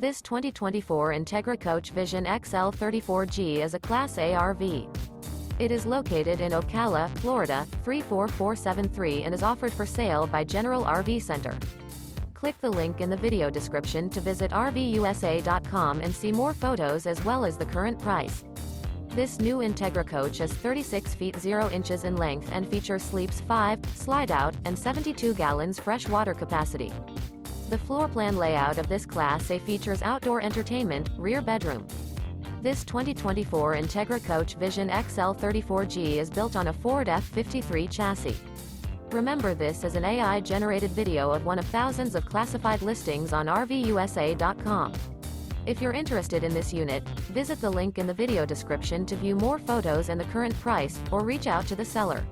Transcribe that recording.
This 2024 Entegra Coach Vision XL 34G is a Class A RV. It is located in Ocala, Florida, 34473 and is offered for sale by General RV Center. Click the link in the video description to visit RVUSA.com and see more photos as well as the current price. This new Entegra Coach is 36 feet 0 inches in length and features sleeps 5, Slideout, and 72 gallons fresh water capacity. The floor plan layout of this Class A features outdoor entertainment, rear bedroom. This 2024 Entegra Coach Vision XL 34G is built on a Ford F53 chassis. Remember, this is an AI-generated video of one of thousands of classified listings on RVUSA.com. If you're interested in this unit, visit the link in the video description to view more photos and the current price, or reach out to the seller.